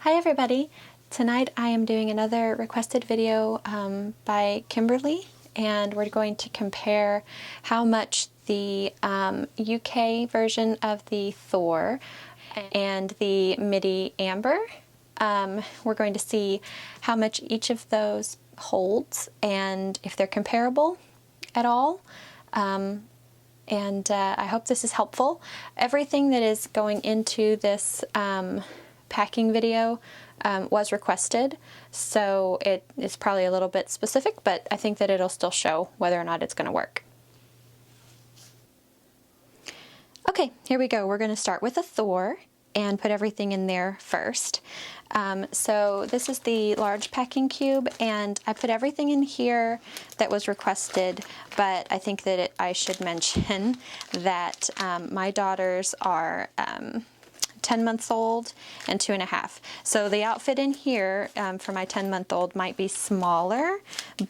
Hi everybody! Tonight I am doing another requested video by Kimberly, and we're going to compare how much the UK version of the Thor and the Midi Amber. We're going to see how much each of those holds and if they're comparable at all. I hope this is helpful. Everything that is going into this packing video was requested, so it is probably a little bit specific, but I think that it'll still show whether or not it's going to work. Okay, here we go. We're going to start with a Thor and put everything in there first. So this is the large packing cube, and I put everything in here that was requested, but I think that I should mention that my daughters are 10 months old and 2.5. So the outfit in here for my 10-month-old might be smaller,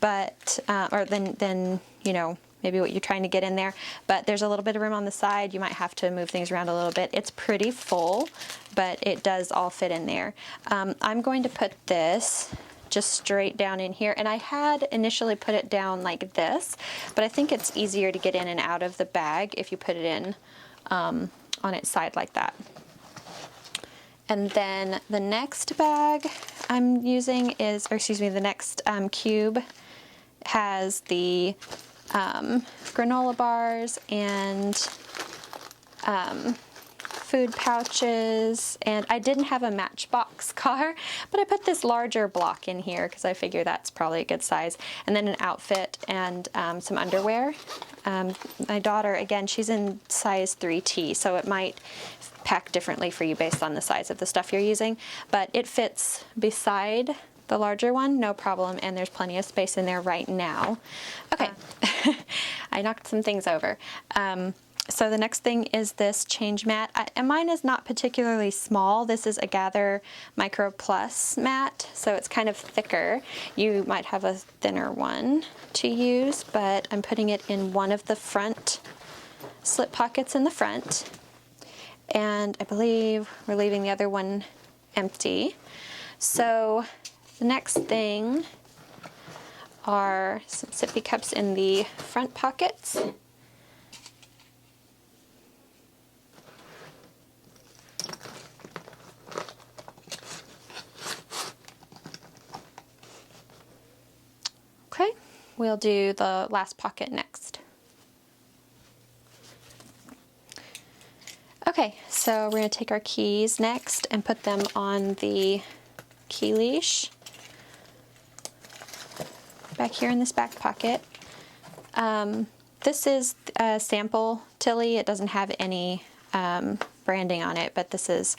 but or than you know, maybe what you're trying to get in there, but there's a little bit of room on the side. You might have to move things around a little bit. It's pretty full, but it does all fit in there. I'm going to put this just straight down in here, and I had initially put it down like this, but I think it's easier to get in and out of the bag if you put it in on its side like that. And then the next bag I'm using is, or excuse me, the next cube has the granola bars and food pouches, and I didn't have a Matchbox car, but I put this larger block in here because I figure that's probably a good size, and then an outfit and some underwear. My daughter, again, she's in size 3T, so it might pack differently for you based on the size of the stuff you're using, but it fits beside the larger one, no problem, and there's plenty of space in there right now. Okay, I knocked some things over. So the next thing is this change mat, and mine is not particularly small. This is a Gather Micro Plus mat, so it's kind of thicker. You might have a thinner one to use, but I'm putting it in one of the front slip pockets in the front, and I believe we're leaving the other one empty. So the next thing are some sippy cups in the front pockets. Okay, we'll do the last pocket next. Okay, so we're going to take our keys next and put them on the key leash back here in this back pocket. This is a sample Tilly. It doesn't have any branding on it, but this is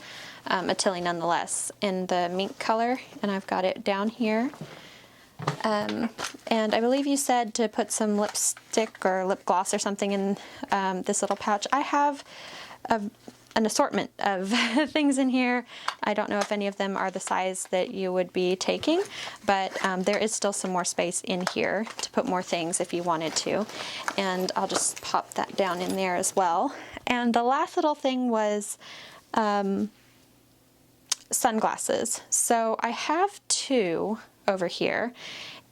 a Tilly nonetheless in the mink color, and I've got it down here. And I believe you said to put some lipstick or lip gloss or something in this little pouch. I have an assortment of things in here. I don't know if any of them are the size that you would be taking, but there is still some more space in here to put more things if you wanted to. And I'll just pop that down in there as well. And the last little thing was sunglasses. So I have two over here,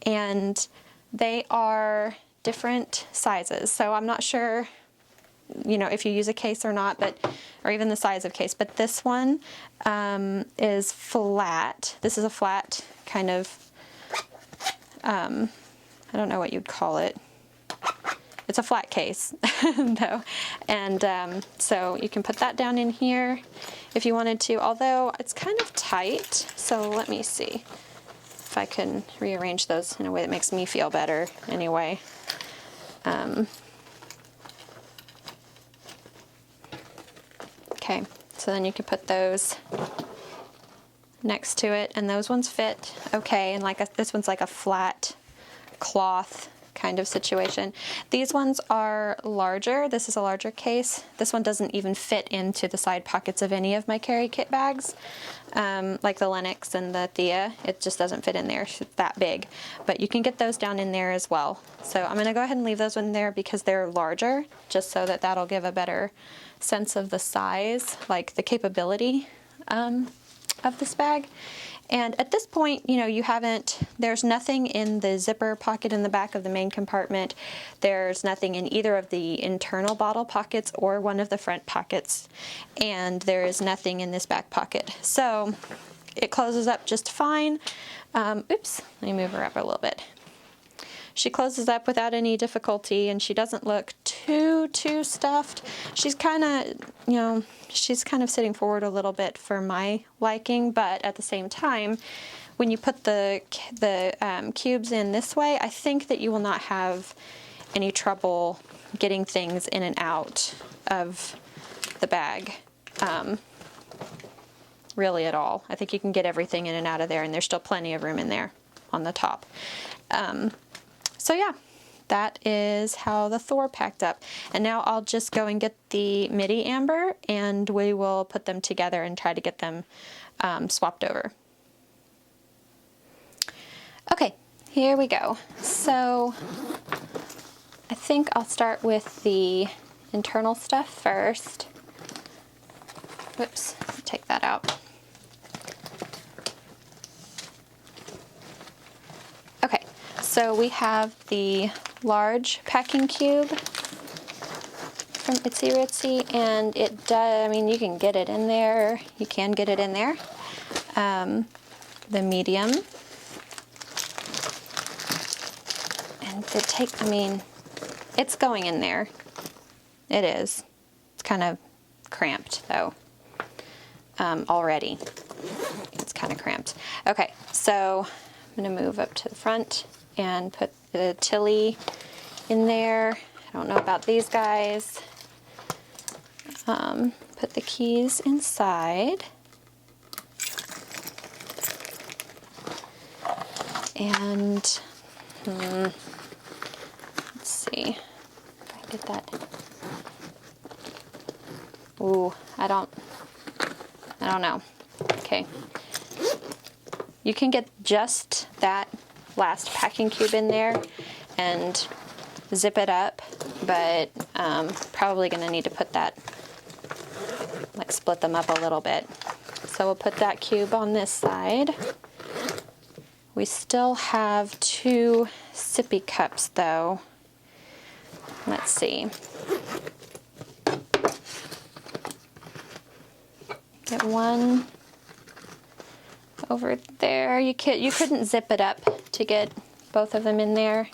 and they are different sizes. So I'm not sure, you know, if you use a case or not, but or even the size of case, but this one is flat. This is a flat kind of I don't know what you'd call it. It's a flat case though, and so you can put that down in here if you wanted to, although it's kind of tight, so let me see if I can rearrange those in a way that makes me feel better anyway. Okay, so then you can put those next to it, and those ones fit okay, and this one's like a flat cloth kind of situation. These ones are larger. This is a larger case. This one doesn't even fit into the side pockets of any of my carry kit bags, like the Lennox and the Thea. It just doesn't fit in there. It's that big, but you can get those down in there as well. So I'm going to go ahead and leave those in there because they're larger, just so that that'll give a better sense of the size, like the capability of this bag. And at this point, you know, there's nothing in the zipper pocket in the back of the main compartment. There's nothing in either of the internal bottle pockets or one of the front pockets. And there is nothing in this back pocket. So it closes up just fine. Oops, let me move her up a little bit. She closes up without any difficulty, and she doesn't look too stuffed. She's kind of, you know, she's kind of sitting forward a little bit for my liking, but at the same time, when you put the cubes in this way, I think that you will not have any trouble getting things in and out of the bag, really at all. I think you can get everything in and out of there, and there's still plenty of room in there on the top. So yeah, that is how the Thor packed up. And now I'll just go and get the Midi Amber, and we will put them together and try to get them swapped over. Okay, here we go. So I think I'll start with the internal stuff first. Whoops, take that out. Okay, so we have the large packing cube from Itsy Ritsy, and it does, I mean, you can get it in there. You can get it in there. The medium. And I mean, it's going in there. It is. It's kind of cramped, though, already. It's kind of cramped. Okay, so I'm going to move up to the front and put the Tilly in there. I don't know about these guys. Put the keys inside. And let's see if I can get that. Ooh, I don't know. Okay. You can get just that last packing cube in there and zip it up, but probably going to need to put that, like, split them up a little bit. So we'll put that cube on this side. We still have 2 sippy cups, though. Let's see. Get one over there. You couldn't zip it up to get both of them in there.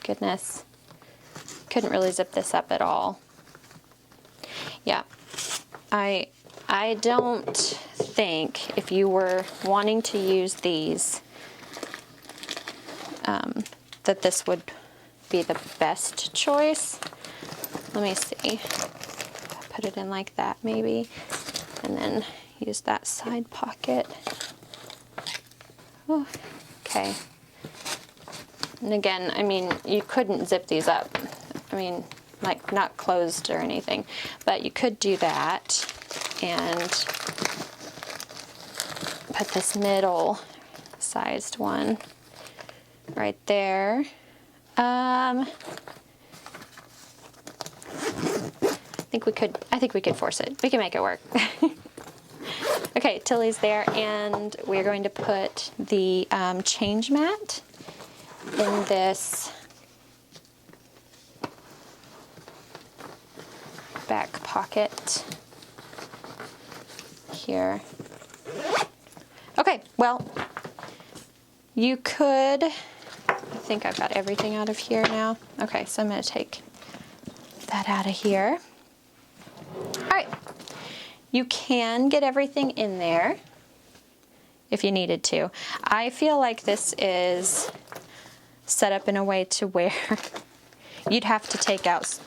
Goodness. Couldn't really zip this up at all. Yeah. I don't think, if you were wanting to use these, that this would be the best choice. Let me see. Put it in like that, maybe, and then use that side pocket. Oh, okay. And again, I mean, you couldn't zip these up. I mean, like, not closed or anything, but you could do that and put this middle sized one right there. I think we could force it. We can make it work. Okay, Tilly's there, and we're going to put the change mat in this back pocket here. Okay, well, you could, I think I've got everything out of here now. Okay, so I'm going to take that out of here. All right, you can get everything in there if you needed to. I feel like this is set up in a way to where you'd have to take out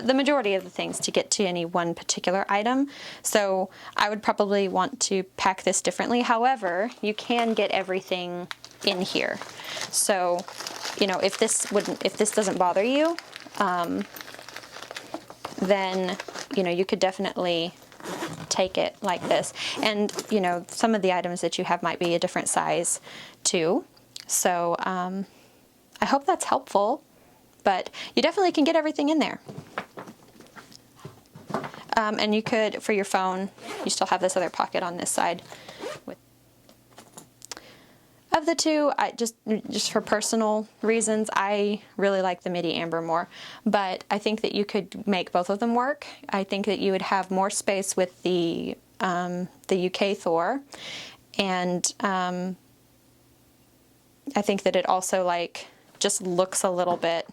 the majority of the things to get to any one particular item. So I would probably want to pack this differently. However, you can get everything in here. So, you know, if this doesn't bother you, then, you know, you could definitely take it like this. And, you know, some of the items that you have might be a different size too. So I hope that's helpful, but you definitely can get everything in there. And you could, for your phone, you still have this other pocket on this side. Of the two, just for personal reasons, I really like the Midi Amber more, but I think that you could make both of them work. I think that you would have more space with the UK Thor, and I think that it also like just looks a little bit.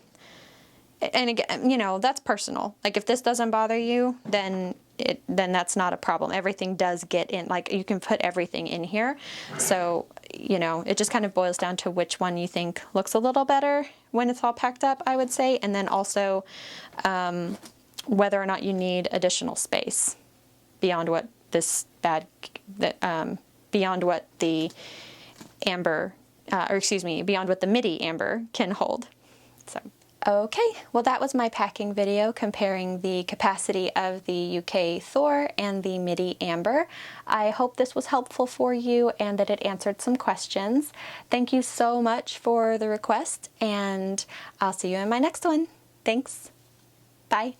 And again, you know, that's personal. Like if this doesn't bother you, then that's not a problem. Everything does get in, like you can put everything in here. So, you know, it just kind of boils down to which one you think looks a little better when it's all packed up, I would say. And then also whether or not you need additional space beyond what beyond what the Amber, beyond what the Midi Amber can hold. So. Okay, well that was my packing video comparing the capacity of the UK Thor and the Midi Amber. I hope this was helpful for you and that it answered some questions. Thank you so much for the request, and I'll see you in my next one. Thanks. Bye.